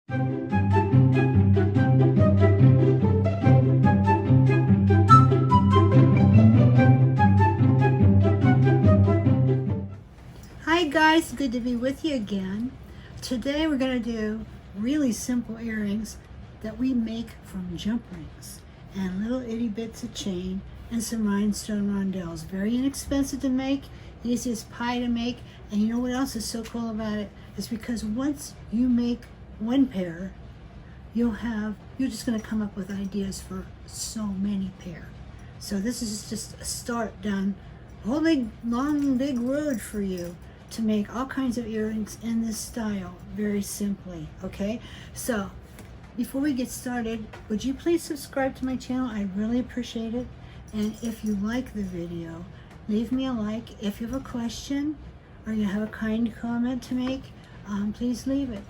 Hi guys, good to be with you again. Today we're going to do really simple earrings that we make from jump rings and little itty bits of chain and some rhinestone rondelles. Very inexpensive to make, easy as pie to make, and you know what else is so cool about it? It's because once you make one pair, you're just going to come up with ideas for so many pair. So this is just a start down a whole big road for you to make all kinds of earrings in this style very simply. Okay, so before we get started, would you please subscribe to my channel? I really appreciate it. And if you like the video, leave me a like. If you have a question or you have a kind comment to make, please leave it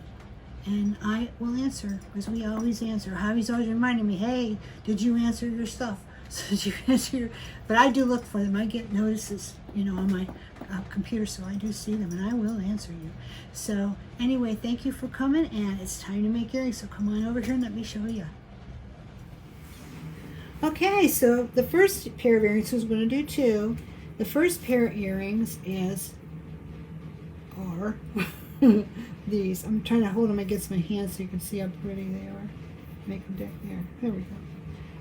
and I will answer, because we always answer. Javi's always reminding me, hey, did you answer your stuff? So did you answer your, but I do look for them. I get notices, you know, on my computer, so I do see them and I will answer you. So anyway, thank you for coming, and it's time to make earrings, so come on over here and let me show you. Okay, so the first pair of earrings, we're going to do two. The first pair of earrings are these. I'm trying to hold them against my hand so you can see how pretty they are. Make them there we go.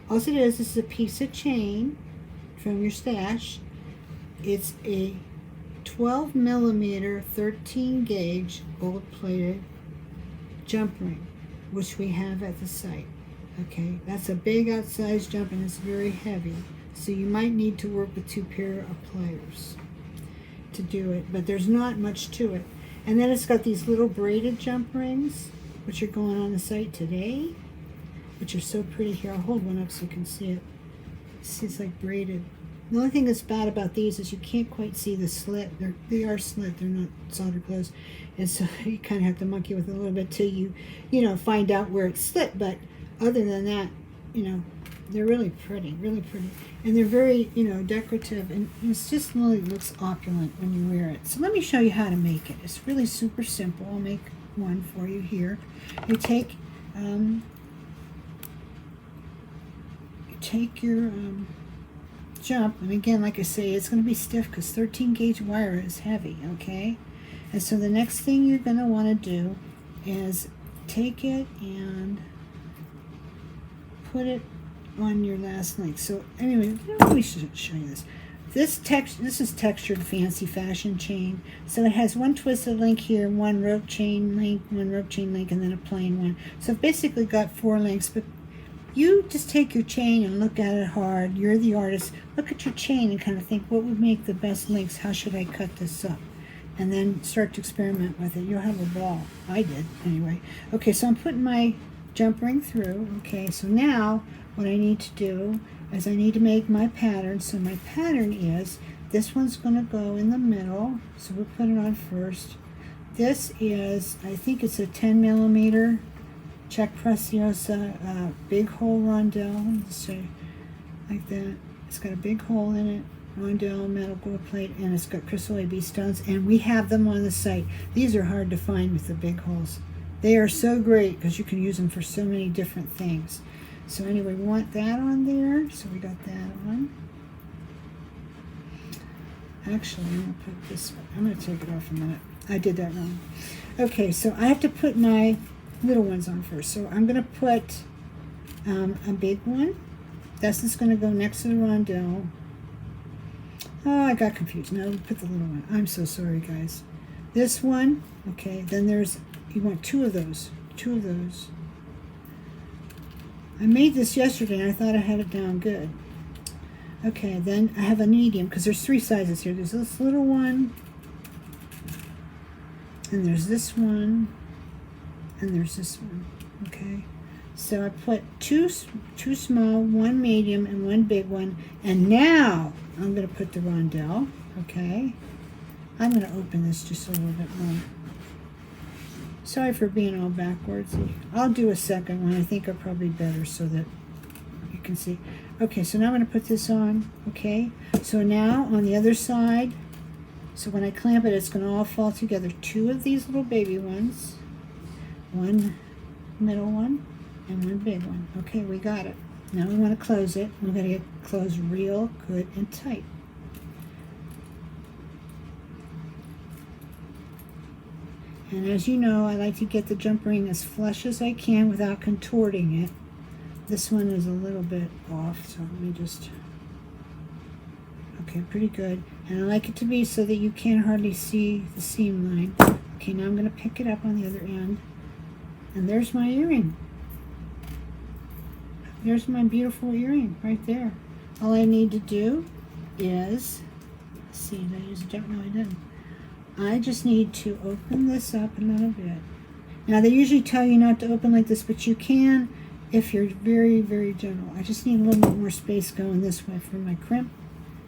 All it is, this is a piece of chain from your stash. It's a 12 millimeter 13 gauge gold plated jump ring, which we have at the site. Okay, that's a big outsized jump and it's very heavy, so you might need to work with two pair of pliers to do it, but there's not much to it. And then it's got these little braided jump rings, which are going on the site today, which are so pretty. Here, I'll hold one up so you can see it. See, it's like braided. The only thing that's bad about these is you can't quite see the slit. They are slit, they're not solder closed. And so you kind of have to monkey with it a little bit till you find out where it's slit. But other than that, they're really pretty, really pretty. And they're very, decorative, and it's just really looks opulent when you wear it. So let me show you how to make it. It's really super simple. I'll make one for you here. You take your jump, and again, like I say, it's going to be stiff because 13 gauge wire is heavy, okay? And so the next thing you're going to want to do is take it and put it on your last link. So anyway, let me show you this. This is textured fancy fashion chain. So it has one twisted link here, one rope chain link, and then a plain one. So I've basically got 4 links, but you just take your chain and look at it hard. You're the artist. Look at your chain and kind of think, what would make the best links? How should I cut this up? And then start to experiment with it. You'll have a ball. I did, anyway. Okay, so I'm putting my jump ring through. Okay, so now what I need to do is I need to make my pattern. So my pattern is, this one's going to go in the middle. So we'll put it on first. This is, I think it's a 10 millimeter check preciosa big hole rondelle. Let's say like that. It's got a big hole in it. Rondelle metal gold plate, and it's got crystal AB stones, and we have them on the site. These are hard to find with the big holes. They are so great because you can use them for so many different things. So anyway, we want that on there. So we got that on. Actually, I'm going to put this one. I'm going to take it off in a minute. I did that wrong. Okay, so I have to put my little ones on first. So I'm going to put a big one. That's just going to go next to the rondelle. Oh, I got confused. Now I'll put the little one. I'm so sorry, guys. This one, okay, then you want 2 of those. 2 of those. I made this yesterday and I thought I had it down good. Okay, then I have a medium, because there's 3 sizes here. There's this little one, and there's this one, and there's this one. Okay, so I put two small, 1 medium, and 1 big one, and now I'm going to put the rondelle. Okay, I'm going to open this just a little bit more. Sorry for being all backwards. I'll do a second one. I think are probably better so that you can see. Okay, so now I'm going to put this on. Okay, so now on the other side, so when I clamp it, it's going to all fall together. 2 of these little baby ones, 1 middle one, and one big one. Okay, we got it. Now we want to close it. We're going to get closed real good and tight. And as you know, I like to get the jump ring as flush as I can without contorting it. This one is a little bit off, so let me just... Okay, pretty good. And I like it to be so that you can't hardly see the seam line. Okay, now I'm going to pick it up on the other end. And there's my earring. There's my beautiful earring right there. All I need to do is... Let's see, did I use a jump? No, I didn't. I just need to open this up a little bit. Now, they usually tell you not to open like this, but you can if you're very, very gentle. I just need a little bit more space going this way for my crimp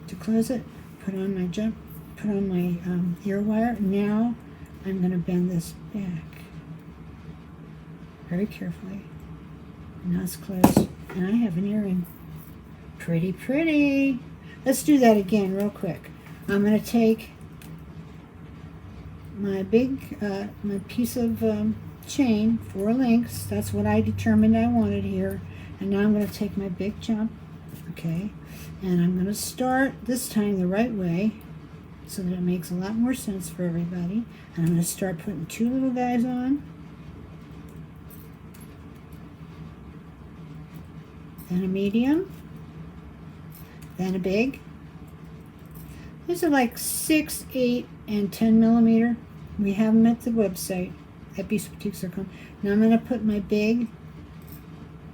to close it. Put on my jump, put on my ear wire. Now, I'm going to bend this back very carefully. And now it's closed. And I have an earring. Pretty, pretty. Let's do that again real quick. I'm going to take my big, my piece of chain, 4 links. That's what I determined I wanted here. And now I'm going to take my big jump, okay, and I'm going to start this time the right way so that it makes a lot more sense for everybody. And I'm going to start putting 2 little guys on, then a medium, then a big. These are like 6, 8, and 10 millimeter. We have them at the website at beastboutiques.com. Now I'm going to put my big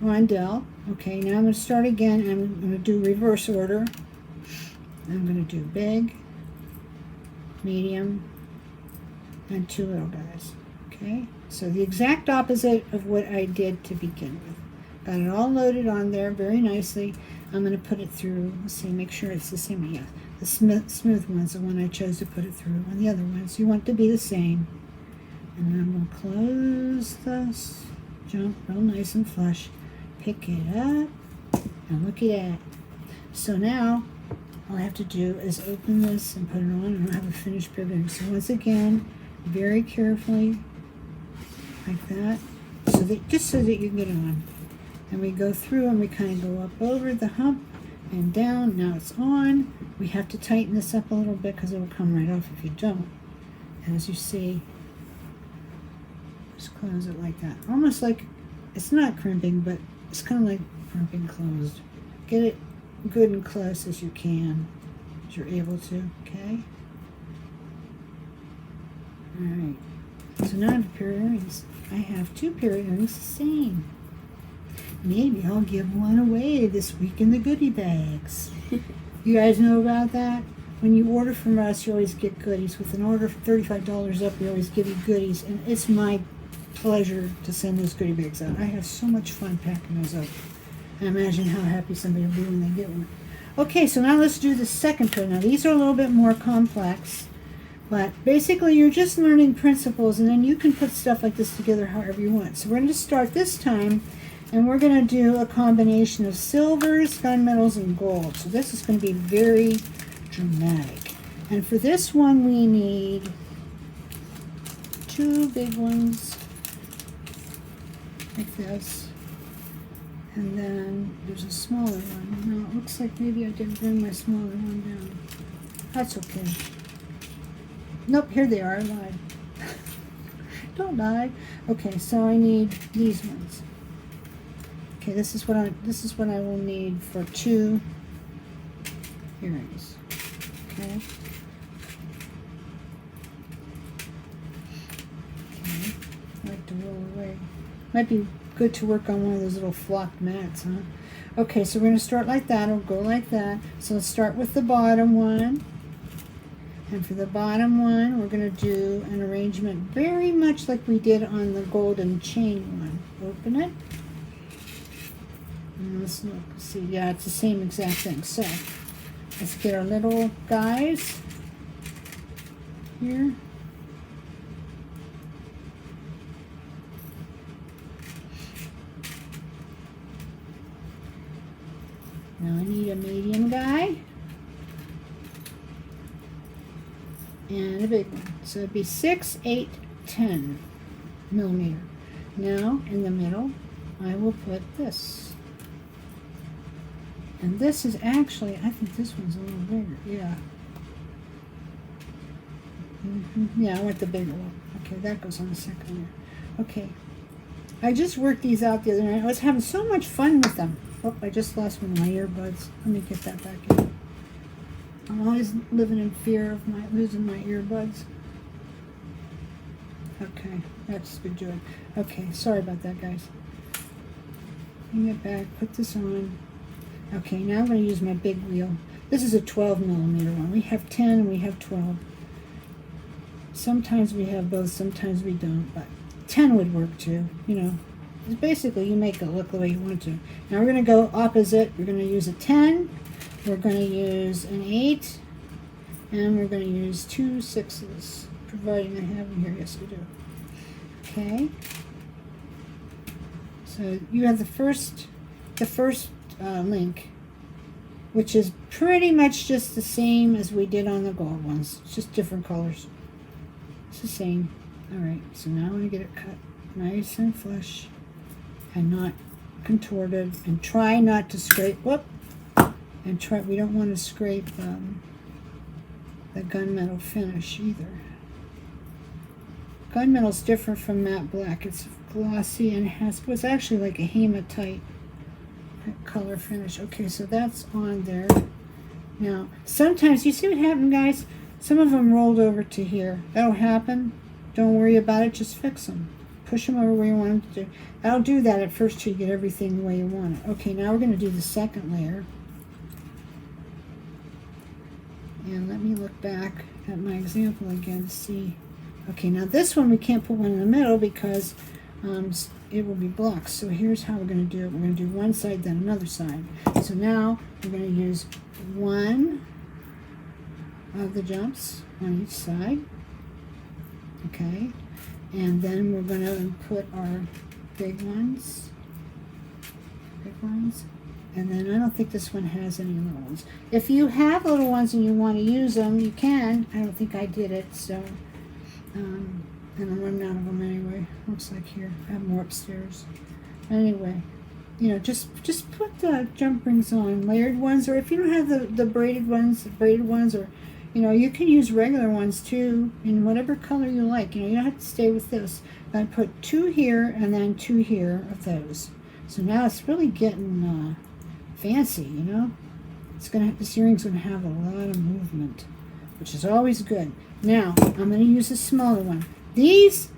rondelle. Okay, now I'm going to start again. I'm going to do reverse order. I'm going to do big, medium, and 2 little guys. Okay, so the exact opposite of what I did to begin with. Got it all loaded on there very nicely. I'm going to put it through. Let's see, make sure it's the same. Yeah, the smooth one's the one I chose to put it through. And the other ones, you want to be the same. And then I'm going to close this jump real nice and flush. Pick it up. And look at that. So now, all I have to do is open this and put it on. And I have a finished pair of earrings. So once again, very carefully, like that. So that, just so that you get it on. And we go through and we kind of go up over the hump and down. Now it's on. We have to tighten this up a little bit because it will come right off if you don't. And as you see, just close it like that. Almost like, it's not crimping, but it's kind of like crimping closed. Get it good and close as you can, as you're able to, okay? Alright. So now I have a pair of earrings. I have 2 pair of earrings the same. Maybe I'll give one away this week in the goodie bags. You guys know about that? When you order from us, you always get goodies. With an order for $35 up, we always give you goodies. And it's my pleasure to send those goodie bags out. I have so much fun packing those up. And imagine how happy somebody will be when they get one. Okay, so now let's do the second pair. Now these are a little bit more complex. But basically, you're just learning principles. And then you can put stuff like this together however you want. So we're going to start this time. And we're going to do a combination of silvers, gunmetals, and gold. So this is going to be very dramatic. And for this one, we need 2 big ones, like this. And then there's a smaller one. No, it looks like maybe I didn't bring my smaller one down. That's okay. Nope, here they are. I lied. Don't lie. Okay, so I need these ones. Okay, this is what I will need for 2 earrings. Okay. Okay. I like to roll away. Might be good to work on one of those little flocked mats, huh? Okay, so we're going to start like that. It'll go like that. So let's start with the bottom one. And for the bottom one, we're going to do an arrangement very much like we did on the golden chain one. Open it. And let's look, see, yeah, it's the same exact thing. So let's get our little guys here. Now I need a medium guy and a big one. So it'd be 6, 8, 10 millimeter. Now in the middle I will put this. And this is actually, I think this one's a little bigger. Yeah. Yeah, I want the bigger one. Okay, that goes on the second layer. Okay. I just worked these out the other night. I was having so much fun with them. Oh, I just lost one of my earbuds. Let me get that back in. I'm always living in fear of losing my earbuds. Okay, that's good joy. Okay, sorry about that, guys. Bring it back, put this on. Okay, now I'm going to use my big wheel. This is a 12 millimeter one. We have 10 and we have 12. Sometimes we have both, sometimes we don't, but 10 would work too, you know. It's basically, you make it look the way you want to. Now we're going to go opposite. We're going to use a 10, we're going to use an 8, and we're going to use 2 6s, providing I have them here. Yes, we do. Okay. So you have the first link, which is pretty much just the same as we did on the gold ones. It's just different colors. It's the same. Alright, so now I'm going to get it cut nice and flush and not contorted, and try not to scrape. Whoop! And try, we don't want to scrape the gunmetal finish either. Gunmetal's different from matte black. It's glossy and has what's actually like a hematite color finish. Okay, so that's on there. Now, sometimes, you see what happened, guys? Some of them rolled over to here. That'll happen. Don't worry about it. Just fix them. Push them over where you want them to do. That'll do that at first till you get everything the way you want it. Okay, now we're going to do the second layer. And let me look back at my example again to see. Okay, now this one we can't put one in the middle because it will be blocked. So here's how we're going to do it. We're going to do one side, then another side. So now we're going to use one of the jumps on each side. Okay, and then we're going to put our big ones. And then I don't think this one has any little ones. If you have little ones and you want to use them, you can. I don't think I did it, so and I'm running out of them anyway. Looks like here I have more upstairs. Anyway, you know, just put the jump rings on, layered ones, or if you don't have the braided ones, or you know, you can use regular ones too in whatever color you like. You know, you don't have to stay with this. I put 2 here and then 2 here of those. So now it's really getting fancy, you know. This earring's gonna have a lot of movement, which is always good. Now I'm gonna use a smaller one. These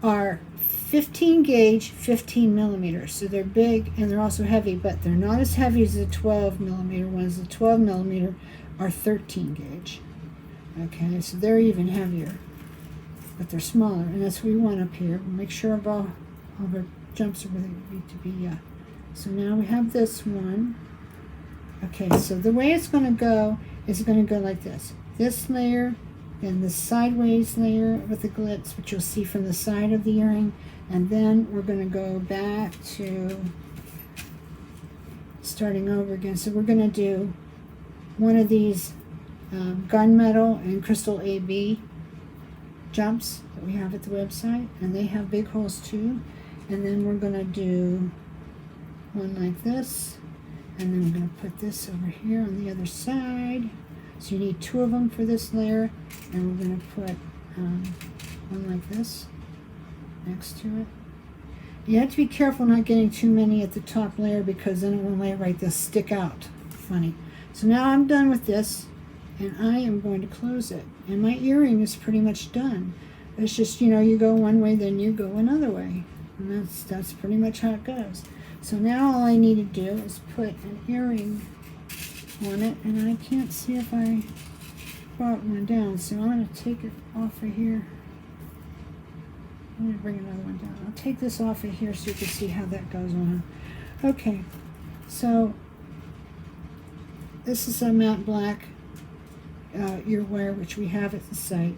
are 15 gauge, 15 millimeters, so they're big and they're also heavy, but they're not as heavy as the 12 millimeter ones. The 12 millimeter are 13 gauge. Okay, so they're even heavier, but they're smaller, and that's what we want up here. We'll make sure all of our jumps are where they need to be. So now we have this one. Okay, so the way it's going to go is going to go like this. This layer, then the sideways layer with the glitz, which you'll see from the side of the earring, and then we're going to go back to starting over again. So we're going to do one of these gunmetal and crystal AB jumps that we have at the website, and they have big holes too. And then we're going to do one like this, and then we're going to put this over here on the other side. So you need 2 of them for this layer, and we're going to put one like this next to it. You have to be careful not getting too many at the top layer, because then it will lay right, they'll stick out funny. So now I'm done with this, and I am going to close it. And my earring is pretty much done. It's just, you know, you go one way, then you go another way. And that's pretty much how it goes. So now all I need to do is put an earring on it, and I can't see if I brought one down, so I'm going to take it off of here. I'm going to bring another one down. I'll take this off of here so you can see how that goes on. Okay, so this is a matte black ear wire, which we have at the site.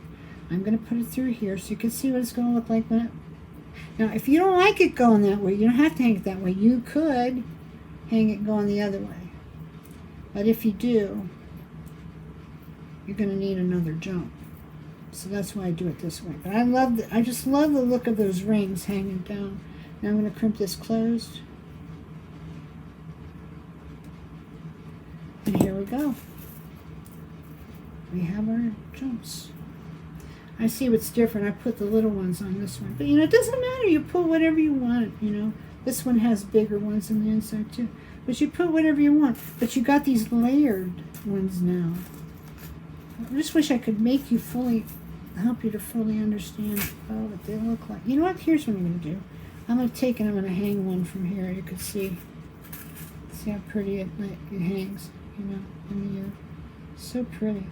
I'm going to put it through here so you can see what it's going to look like when it... Now, if you don't like it going that way, you don't have to hang it that way. You could hang it going the other way. But if you do, you're going to need another jump. So that's why I do it this way. But I just love the look of those rings hanging down. Now I'm going to crimp this closed. And here we go. We have our jumps. I see what's different. I put the little ones on this one. But, you know, it doesn't matter. You put whatever you want, you know. This one has bigger ones on the inside, too. But you put whatever you want. But you got these layered ones now. I just wish I could make you help you to fully understand what they look like. You know what? Here's what I'm going to do. I'm going to take and I'm going to hang one from here. You can see how pretty it hangs, you know, in the air. So pretty.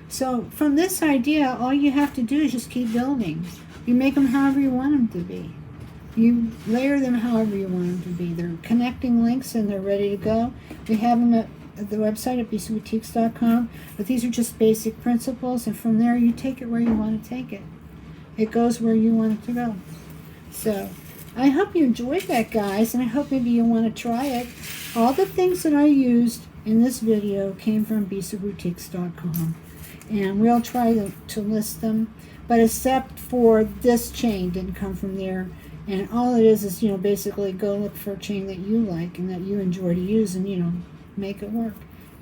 So from this idea, all you have to do is just keep building. You make them however you want them to be. You layer them however you want them to be. They're connecting links and they're ready to go. We have them at the website at bcboutiques.com, but these are just basic principles, and from there you take it where you want to take it. It goes where you want it to go. So I hope you enjoyed that, guys, and I hope maybe you want to try it. All the things that I used in this video came from bcboutiques.com, and we'll try to list them, but except for this chain didn't come from there. And all it is, you know, basically go look for a chain that you like and that you enjoy to use, and, you know, make it work.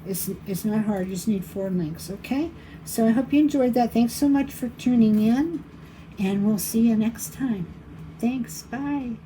It's not hard. You just need 4 links, okay? So I hope you enjoyed that. Thanks so much for tuning in, and we'll see you next time. Thanks. Bye.